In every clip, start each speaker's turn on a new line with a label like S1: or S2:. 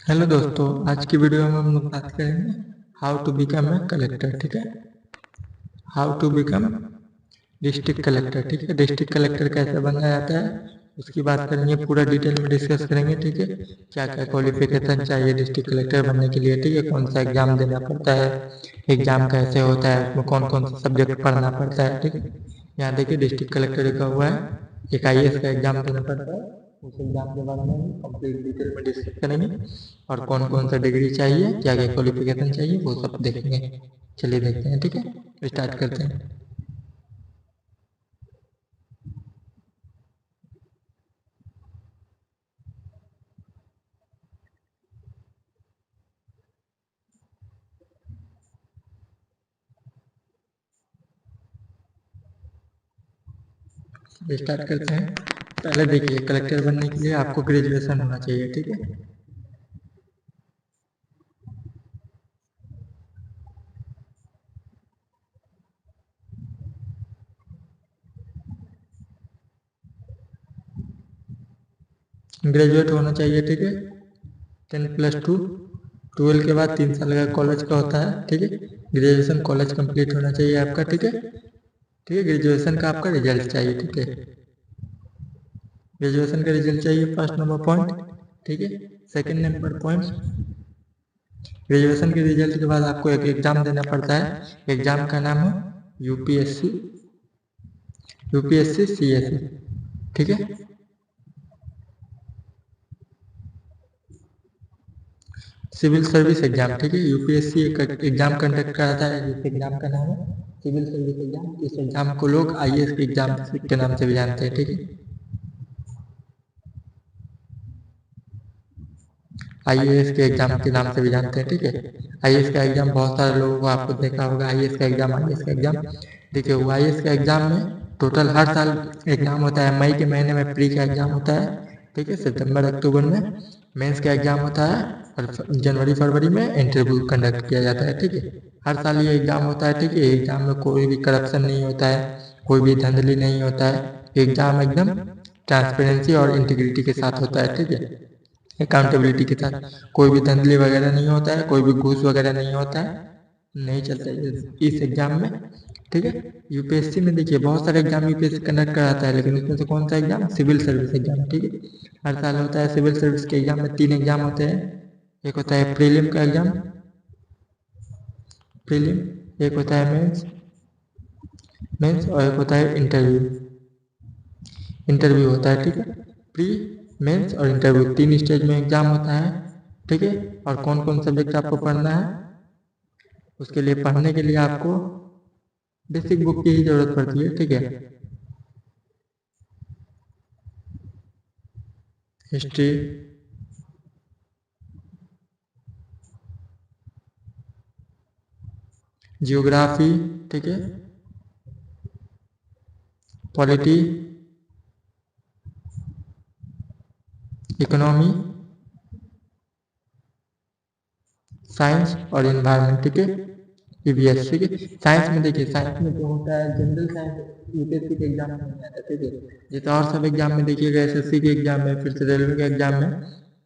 S1: Hello दोस्तों, आज की वीडियो में हम लोग बात करेंगे how to become a collector. ठीक है, how to become district collector. ठीक है, डिस्ट्रिक्ट कलेक्टर कैसे बना जाता है उसकी बात करेंगे, पूरा डिटेल में डिस्कस करेंगे। ठीक है, क्या क्या क्वालिफिकेशन चाहिए डिस्ट्रिक्ट कलेक्टर बनने के लिए। ठीक है, कौन सा एग्जाम देना पड़ता है, एग्जाम कैसे होता है, उसमें कौन कौन सा सब्जेक्ट पढ़ना पड़ता है। ठीक है, यहाँ देखिए डिस्ट्रिक्ट कलेक्टर लिखा हुआ है, एक IAS का एग्जाम देना पड़ता है। उस एग्जाम के बारे में कंप्लीट डिटेल में डिस्कस करेंगे और कौन कौन सा डिग्री चाहिए, क्या क्या क्वालिफिकेशन चाहिए, वो सब देखेंगे। चलिए देखते हैं। ठीक है, स्टार्ट करते हैं। स्टार्ट करते हैं। पहले देखिए, कलेक्टर बनने के लिए आपको ग्रेजुएशन होना चाहिए। ठीक है, ग्रेजुएट होना चाहिए। ठीक है, 10+2, 12 के बाद 3 साल का कॉलेज का होता है। ठीक है, ग्रेजुएशन कॉलेज कंप्लीट होना चाहिए आपका। ठीक है, ठीक है, ग्रेजुएशन का आपका रिजल्ट चाहिए। ठीक है, ग्रेजुएशन का रिजल्ट चाहिए, फर्स्ट नंबर पॉइंट। ठीक है, सेकंड नंबर पॉइंट, ग्रेजुएशन के रिजल्ट के बाद आपको एक एग्जाम देना पड़ता है। एग्जाम का नाम है यूपीएससी, यूपीएससी सीएससी। ठीक है, सिविल सर्विस एग्जाम। ठीक है, यूपीएससी एक एग्जाम कंडक्ट कराता है, जिस एग्जाम का नाम है सिविल सर्विस एग्जाम। इस एग्जाम को लोग आईएएस के एग्जाम के नाम से भी जानते हैं। ठीक है, आईएएस के एग्जाम के नाम से भी जानते हैं। ठीक है, आईएएस का एग्जाम बहुत सारे लोगों को आपको देखा होगा, आईएएस का एग्जाम, आईएएस का एग्जाम। देखिए, वो आईएएस का एग्जाम में टोटल हर साल एग्जाम होता है। मई के महीने में प्री का एग्जाम होता है। ठीक है, सितंबर अक्टूबर में मेंस का एग्जाम होता है और जनवरी फरवरी में इंटरव्यू कंडक्ट किया जाता है। ठीक है, हर साल ये एग्जाम होता है। ठीक है, एग्जाम में कोई भी करप्शन नहीं होता है, कोई भी धांधली नहीं होता है। एग्जाम एकदम ट्रांसपेरेंसी और इंटीग्रिटी के साथ होता है। ठीक है, अकाउंटेबिलिटी के साथ, कोई भी धांधली वगैरह नहीं होता है, कोई भी घूस वगैरह नहीं होता है, नहीं चलता है इस एग्जाम में। ठीक है, यूपीएससी में देखिए बहुत सारे एग्जाम यूपीएससी कंडक्ट कराता है, लेकिन उसमें से कौन सा एग्जाम, सिविल सर्विस एग्जाम। ठीक है, हर साल होता है। सिविल सर्विस के एग्जाम में 3 एग्जाम होते हैं। एक होता है प्रीलिम का एग्जाम, प्रीलिम, एक होता है मेंस, मेंस, और एक होता है इंटरव्यू, इंटरव्यू होता है। ठीक है, प्री, मेंस और इंटरव्यू, 3 स्टेज में एग्जाम होता है। ठीक है, और कौन कौन सब्जेक्ट आपको पढ़ना है, उसके लिए पढ़ने के लिए आपको बेसिक बुक की ही जरूरत पड़ती है। ठीक है, हिस्ट्री, जियोग्राफी, ठीक है, पॉलिटी, इकोनॉमी, साइंस और इन्वायरमेंट। ठीक है, ईवीएस। ठीक है, साइंस में देखिए, साइंस में जो होता है जनरल साइंस यूपीएससी के एग्जाम में नहीं आता। ठीक है, जैसे और सब एग्जाम में देखिएगा, एसएससी के एग्जाम में, फिर से रेलवे के एग्जाम में,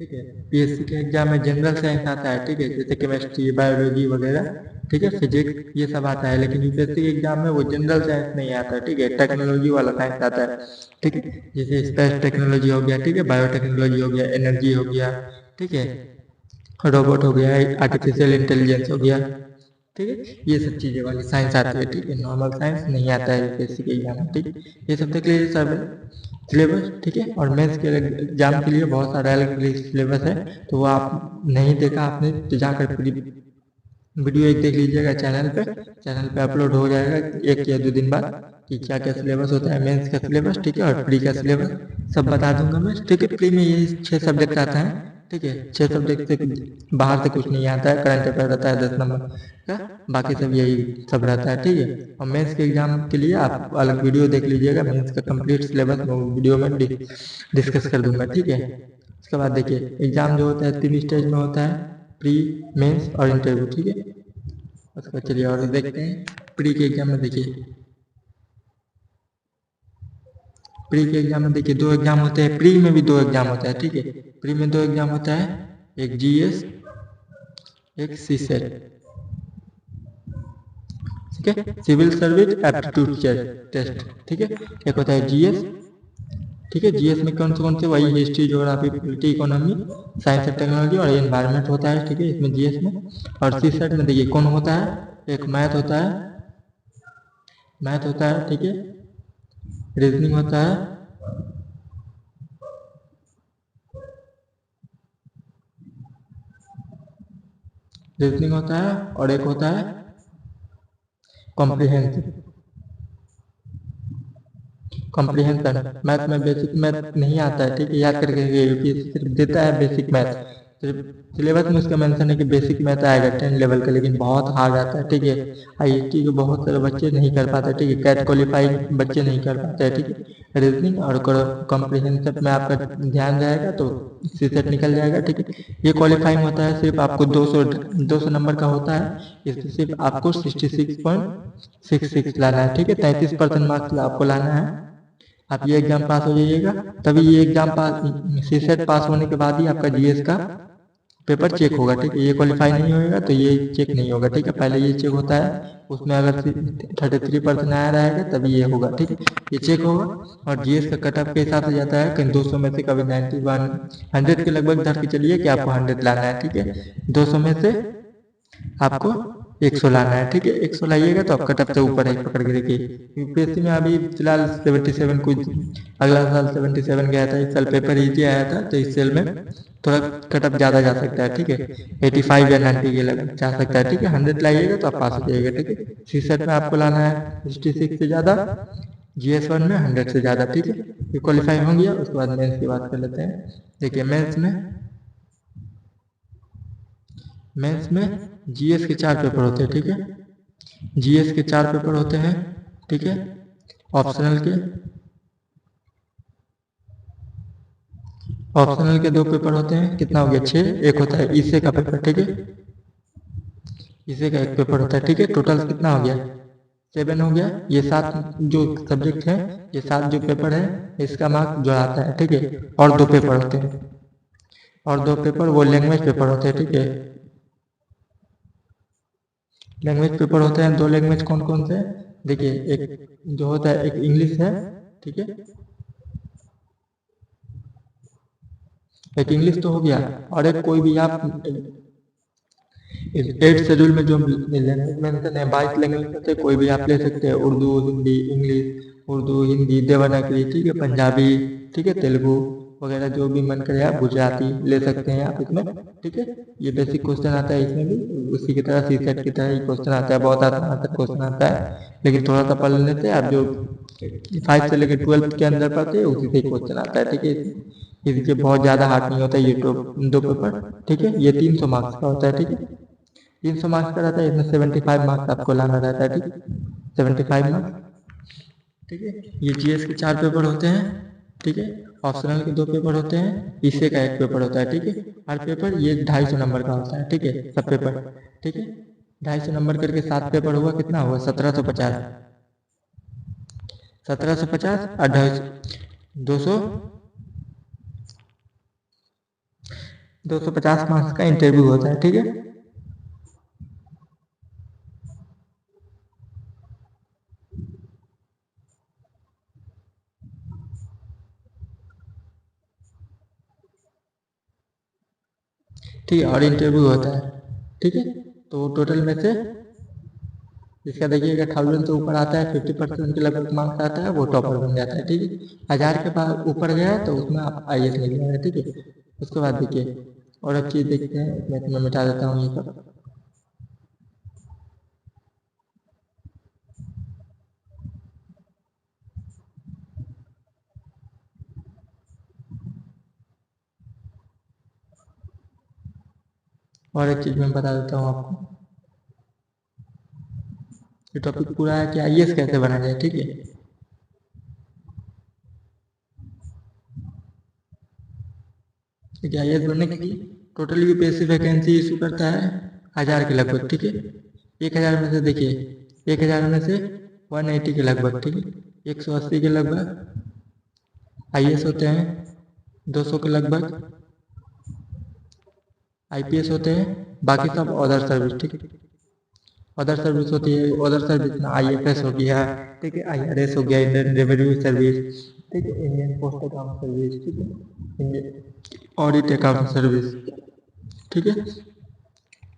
S1: ठीक है, पीएससी के एग्जाम में जनरल साइंस आता है। ठीक है, जैसे केमिस्ट्री, बायोलॉजी वगैरह, ठीक है, फिजिक्स, ये सब आता है। लेकिन यूपीएससी के एग्जाम में वो जनरल साइंस नहीं आता। ठीक है, टेक्नोलॉजी वाला साइंस आता है। ठीक है, जैसे स्पेस टेक्नोलॉजी हो गया, ठीक है, बायोटेक्नोलॉजी हो गया, एनर्जी हो गया, ठीक है, रोबोट हो गया, आर्टिफिशियल इंटेलिजेंस हो गया। ठीक है, ये सब चीज़ें वाली साइंस आती है। ठीक है, नॉर्मल साइंस नहीं आता है यूपीएससी के एग्जाम में। ठीक, ये सब देख लीजिए सब सिलेबस। ठीक है, और मेंस के एग्जाम के लिए बहुत सारा अलग सिलेबस है, तो वो आप नहीं देखा आपने तो जाकर पूरी वीडियो एक देख लीजिएगा चैनल पे, चैनल पे अपलोड हो जाएगा 1 या 2 दिन बाद कि क्या क्या सिलेबस होता है, मेंस का सिलेबस। ठीक है, और प्री का सिलेबस सब बता दूंगा मैं। ठीक है, प्री में ये 6 सब्जेक्ट आता है। ठीक है, 6 सब्जेक्ट से बाहर से कुछ नहीं आता है, करंट अफेयर रहता है 10 नंबर का, बाकी सब यही सब रहता है। ठीक है, और मेंस के एग्जाम के लिए आप अलग वीडियो देख लीजिएगा, मेंस का कंप्लीट सिलेबस मैं वीडियो में डिस्कस कर दूंगा। ठीक है, उसके बाद देखिए एग्जाम जो होता है 3 स्टेज में होता है, प्री, मेंस और इंटरव्यू। ठीक है, उसके बाद चलिए और देखते हैं। प्री के एग्जाम में देखिए, प्री के एग्जाम में देखिए 2 एग्जाम होते हैं, प्री में भी 2 एग्जाम होता है। ठीक है, प्री में 2 एग्जाम होता है, एक जीएस, एक सीसेट, ठीक है, सिविल सर्विस एप्टीट्यूड टेस्ट, ठीक है। एक होता है जीएस, ठीक है। जीएस में कौन से वही history, geography, polity, economy, science and technology और एनवायरनमेंट होता है, ठीक है, इसमें जीएस में। और सीसेट में देखिए कौन होता है, एक मैथ होता है, ठीक है, रीजनिंग होता है, और एक होता है कॉम्प्रिहेंसिव, मैथ में बेसिक मैथ नहीं आता है, ठीक है, याद करके यूपीएससी सिर्फ देता है बेसिक मैथ, सिर्फ सिलेबस में उसका मेंशन है कि बेसिक मैथ आएगा 10 लेवल का, लेकिन बहुत हार्ड आता है, ठीक है। आईआईटी के बहुत सारे बच्चे नहीं कर पाते, ठीक है, कैट क्वालिफाइड बच्चे नहीं कर पाते हैं, ठीक है। रीजनिंग और कॉम्प्रिहेंसिव में आपका ध्यान रहेगा तो सीसेट निकल जाएगा, ठीक है। ये क्वालिफाइंग होता है, सिर्फ आपको 200 नंबर का होता है, इसमें सिर्फ आपको 66.66 लाना है, ठीक है। 33% मार्क्स आपको लाना है। आप ये एग्जाम पास हो जाइएगा, तभी ये एग्जाम पास, सीसेट पास होने के बाद ही आपका जीएस का पेपर चेक होगा, ठीक है। ये क्वालिफाई नहीं होगा तो ये चेक नहीं होगा, ठीक है। पहले ये चेक होता है, उसमें अगर 33% आया रहेगा तभी ये होगा, ठीक है, ये चेक होगा। और जीएस का कट ऑफ के हिसाब से जाता है, कहीं 200 में से कभी 91, 100 के लगभग धर के चलिए कि आपको 100 लाना है, ठीक है। 200 में से आपको 100 लाना है, ठीक है। 100 लाइएगा तो आप कट ऑफ से ऊपर ही पकड़ के देखिए। यूपीएससी में अभी फिलहाल 77 कुछ, अगला साल 77 गया था, इस साल पेपर इजी आया था, तो इस साल में थोड़ा कट ऑफ ज़्यादा जा सकता है, ठीक है, 85 या 90 के लग जा सकता है, ठीक है। 100 लाइएगा तो आप पास हो जाइएगा, ठीक है। सीसेट में आपको लाना है 66 से ज़्यादा, GS1 में 100 से ज़्यादा, ठीक है। ये क्वालिफाई हो गया, उसके बाद मेंस की बात कर लेते हैं। देखिए मेंस में जीएस के 4 पेपर होते हैं, ठीक है। जीएस के 4 पेपर होते हैं, ठीक है। ऑप्शनल के 2 पेपर होते हैं, कितना हो गया 6। एक होता है ईसे का पेपर, ठीक है, ईसे का एक पेपर होता है, ठीक है। टोटल कितना हो गया 7 हो गया। ये 7 जो सब्जेक्ट है, ये 7 जो पेपर है, इसका मार्क जो आता है, ठीक है। और 2 पेपर होते हैं, और 2 पेपर वो लैंग्वेज पेपर होते हैं, ठीक है। लैंग्वेज पेपर होते हैं 2 लैंग्वेज, कौन कौन से, देखिए, एक जो होता है, एक इंग्लिश है, ठीक है, एक इंग्लिश तो हो गया, और एक कोई भी आप 8 शेड्यूल में जो लैंग्वेज मेंशन है, 22 लैंग्वेज में से कोई भी आप ले सकते हैं, उर्दू, हिंदी, इंग्लिश, उर्दू, हिंदी, देवनागरी, ठीक है, पंजाबी, ठीक है, तेलुगु वगैरह जो भी मन करे आप, गुजराती ले सकते हैं आप इसमें, ठीक है। ये बेसिक क्वेश्चन आता है इसमें भी, उसी की तरह सीसेट की तरह ही क्वेश्चन आता है, बहुत आसान क्वेश्चन आता है, लेकिन थोड़ा सा पढ़ लेते हैं आप, जो 5 से लेकर 12 के अंदर पढ़ते हैं उसी से क्वेश्चन आता है, ठीक है। इसके बहुत ज़्यादा हार्ड नहीं होता है ये 2 पेपर, ठीक है। ये 300 मार्क्स का होता है, ठीक है, 300 मार्क्स का रहता है, इसमें 75 मार्क्स आपको लाना रहता है, ठीक है, 75 मार्क्स, ठीक है। ये जीएस के 4 पेपर होते हैं, ठीक है। ऑप्शनल के 2 पेपर होते हैं, ईसे का 1 पेपर होता है, ठीक है। हर पेपर ये 250 नंबर का होता है, ठीक है, सब पेपर, ठीक है। 250 नंबर करके 7 पेपर हुआ, कितना हुआ 1750, 1750 और 250 मार्क्स का इंटरव्यू होता है, ठीक है। ठीक है, और इंटरव्यू होता है, ठीक है। तो टोटल में से इसका देखिएगा 1000 से ऊपर आता है, 50% के लगभग मार्क्स आता है, वो टॉपर बन जाता है, ठीक है। 1000 के बाद ऊपर गया तो उसमें आप आईएएस निकल जाएगा, ठीक है। उसके बाद देखिए और एक चीज़ देखते हैं, मैं मिटा देता हूँ ये सब। और एक चीज़ मैं बता देता हूँ आपको, ये टॉपिक पूरा है कि आईएएस कैसे बना जाए, ठीक है। ठीक है, आईएएस बनने के लिए टोटल यूपीएससी वैकेंसी इशू करता है 1000 के लगभग, ठीक है। 1000 में से देखिए 1000 में से 180 के लगभग, ठीक है, 180 के लगभग आईएएस होते हैं, 200 के लगभग आईपीएस होते हैं, बाकी सब अदर सर्विस। ठीक है, अदर सर्विस होती है, अदर सर्विस में आईएफएस हो गया, ठीक है, आईआरएस हो गया, इंडियन रेवेन्यू सर्विस, ठीक है, इंडियन पोस्ट अकाउंट सर्विस, ठीक है, इंडियन ऑडिट अकाउंट सर्विस। ठीक है,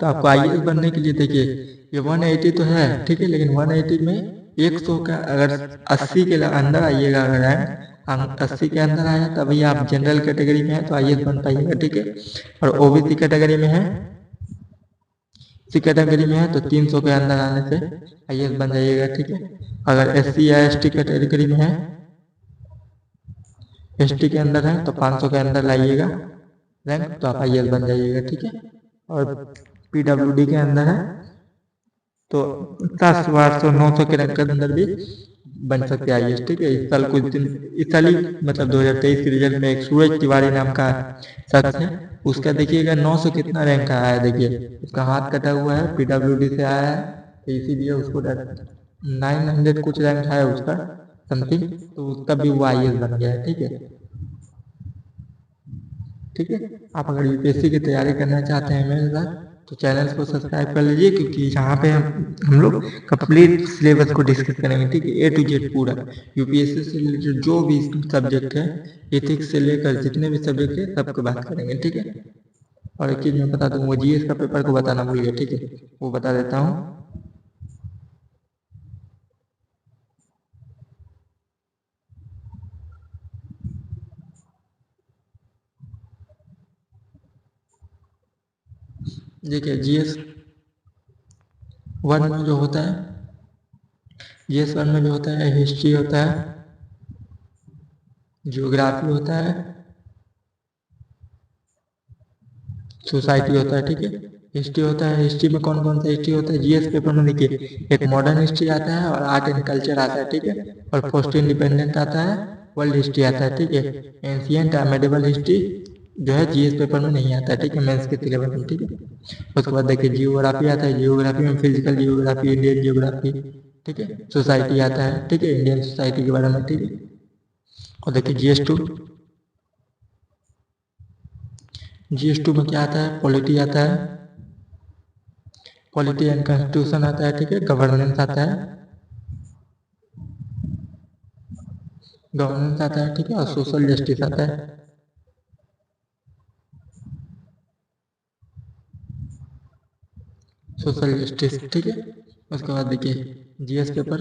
S1: तो आपको आईएएस बनने के लिए देखिए ये 180 तो है, ठीक है, लेकिन 180 में 100 का अगर 80 के अंदर आइएगा, अगर रैंक 80 के अंदर आया तभी आप जनरल कैटेगरी में है तो आईएएस बन पाइएगा। ठीक है, और ओबीसी कैटेगरी में है, सी कैटेगरी में है तो 300 के अंदर आने से आईएएस बन जाइएगा। ठीक है, अगर एससी या एसटी कैटेगरी में है, एसटी के अंदर है तो 500 के अंदर लाइएगा रैंक तो आप आईएएस बन जाइएगा। ठीक है, और पीडब्ल्यूडी के अंदर है तो 700 800 900 के रैंक के अंदर भी बन सकते हैं आईएएस। ठीक है, इस साल कुछ दिन, इस साल ही मतलब 2023 के रिजल्ट में एक सूरज तिवारी नाम का शख्स है, उसका देखिएगा 900 कितना रैंक आया है। देखिए उसका हाथ कटा हुआ है, पीडब्ल्यूडी से आया है तो इसीलिए उसको 900 कुछ रैंक है उसका समथिंग, तो उसका भी वो आईएएस बन गया है। ठीक है, ठीक है, आप अगर यूपीएससी की तैयारी करना चाहते हैं मेरे साथ तो चैनल को सब्सक्राइब कर लीजिए, क्योंकि यहाँ पे हम लोग कंप्लीट सिलेबस को डिस्कस करेंगे। ठीक है, ए टू जेड पूरा यूपीएससी से रिलेटेड जो भी सब्जेक्ट है, एथिक्स से लेकर जितने भी सब्जेक्ट है सबको बात करेंगे। ठीक है, और एक चीज मैं बता दूँ, वो जीएस का पेपर को बताना भूल गया। ठीक है, वो बता देता हूँ। देखिए जीएस 1 में जो होता है, जीएस 1 में जो होता है हिस्ट्री होता है, ज्योग्राफी होता है, सोसाइटी होता है। ठीक है, हिस्ट्री होता है, हिस्ट्री में कौन कौन सा हिस्ट्री होता है जीएस पेपर में देखिए, एक मॉडर्न हिस्ट्री आता है और आर्ट एंड कल्चर आता है। ठीक है, और पोस्ट इंडिपेंडेंट आता है, वर्ल्ड हिस्ट्री आता है। ठीक है, एंशिएंट मेडिवल हिस्ट्री जो है जीएस पेपर में नहीं आता है। ठीक है, मेंस के सिलेबस में। ठीक है, उसके बाद देखिए जियोग्राफी आता है, जियोग्राफी में फिजिकल जियोग्राफी, इंडियन जियोग्राफी, ठीक है, सोसाइटी आता है। ठीक है, इंडियन सोसाइटी के बारे में। ठीक है, और देखिए जीएस टू में क्या आता है, पॉलिटी आता है, पॉलिटी एंड कॉन्स्टिट्यूशन आता है। ठीक है, गवर्नेंस आता है, गवर्नेंस आता है। ठीक है, और सोशल जस्टिस आता है। Social justice. ठीक है, उसके बाद देखिए जीएस पेपर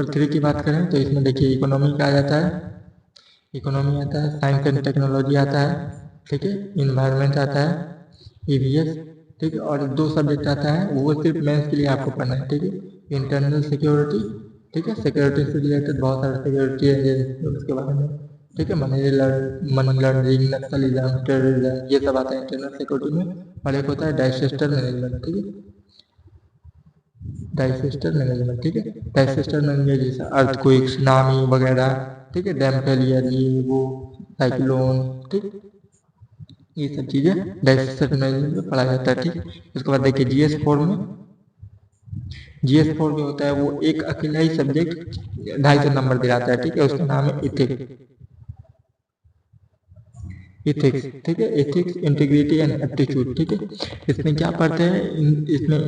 S1: 3 की बात करें तो इसमें देखिए इकोनॉमी का आ जाता है, इकोनॉमी आता है, साइंस एंड टेक्नोलॉजी आता है, ठीक है, इन्वायरमेंट आता है, ईवीएस, ठीक है, और 2 सब्जेक्ट आता है वो सिर्फ मेंस के लिए आपको पढ़ना है। ठीक है, इंटरनल सिक्योरिटी, ठीक है, सिक्योरिटी से रिलेटेड बहुत सारे सिक्योरिटी एजेंसी उसके बारे में। ठीक है, मनी लॉन्ड्रिंग, नक्सलिज्म, टेररिज्म, ये सब आता है इंटरनल सिक्योरिटी में। और एक होता है डाइसेस्टर मैनेजमेंट। ठीक है, डाइसेस्टर मैनेजमेंट। ठीक है, डाइसेस्टर मैनेजमेंट जैसे अर्थक्वेक, सुनामी वगैरह, ठीक है, डैम फेलियर, ये वो, साइक्लोन, ठीक, ये सब चीजें डाइसेस्टर मैनेजमेंट में पढ़ा जाता है। ठीक, उसके बाद देखिए जीएस 4 जो होता है वो एक अकेला ही सब्जेक्ट 250 नंबर दिलाता है। ठीक है, उसका नाम है इथिक्स। ठीक है, एथिक्स, इंटीग्रिटी एंड एप्टीट्यूड। ठीक है, इसमें क्या पढ़ते हैं, इसमें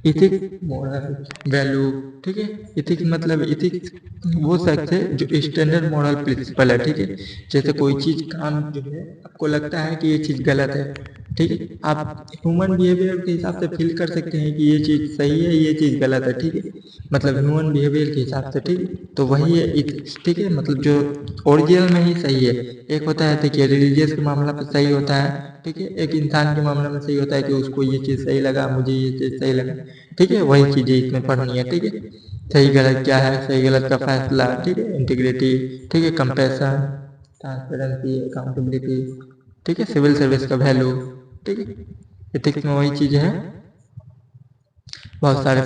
S1: इथिक्स, मोरल वैल्यू। ठीक है, इथिक्स मतलब इथिक्स वो शख्स है जो स्टैंडर्ड मॉरल प्रिंसिपल है। ठीक है, जैसे कोई चीज काम जो है आपको लगता है कि ये चीज गलत है, ठीक है, आप ह्यूमन बिहेवियर के हिसाब से फील कर सकते हैं कि ये चीज सही है, ये चीज गलत है। ठीक है, मतलब ह्यूमन बिहेवियर के हिसाब से। ठीक है, तो वही है इथिक्स। ठीक है, मतलब जो ओरिजिनल में ही सही है। एक होता है देखिए रिलीजियस के मामला पे सही होता है, ठीक है, एक इंसान के मामले में सही होता है कि उसको ये चीज सही लगा, मुझे ये चीज सही लगा। ठीक है, वही चीजें इसमें पढ़नी है। ठीक है, सही गलत क्या है, सही गलत का फैसला, ठीक है, इंटीग्रिटी, ठीक है, कंपैशन, ट्रांसपेरेंसी, अकाउंटेबिलिटी, ठीक है, सिविल सर्विस का वैल्यू। ठीक है, एथिक्स में वही चीज है, बहुत सारे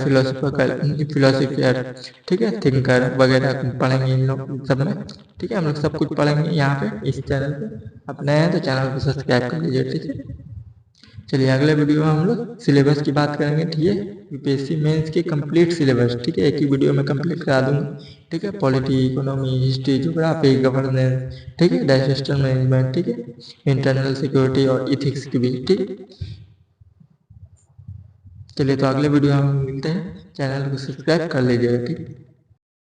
S1: फिलोसफियर, ठीक है, थिंकर वगैरह पढ़ेंगे इन लोग सब में। ठीक है, हम लोग सब कुछ पढ़ेंगे यहाँ पे इस चैनल पे। आप नए हैं तो चैनल को सब्सक्राइब कर लीजिए। ठीक है, चलिए अगले वीडियो में हम लोग सिलेबस की बात करेंगे, ठीक है। यूपीएससी मेंस के कंप्लीट सिलेबस, ठीक है, एक ही वीडियो में कंप्लीट करा दूंगा, ठीक है। Polity, economy, history, geography, governance, ठीक है, डिजास्टर मैनेजमेंट, ठीक है, इंटरनल सिक्योरिटी और इथिक्स की भी, ठीक। चलिए तो अगले वीडियो में हम मिलते हैं, चैनल को सब्सक्राइब कर लीजिएगा, ठीक।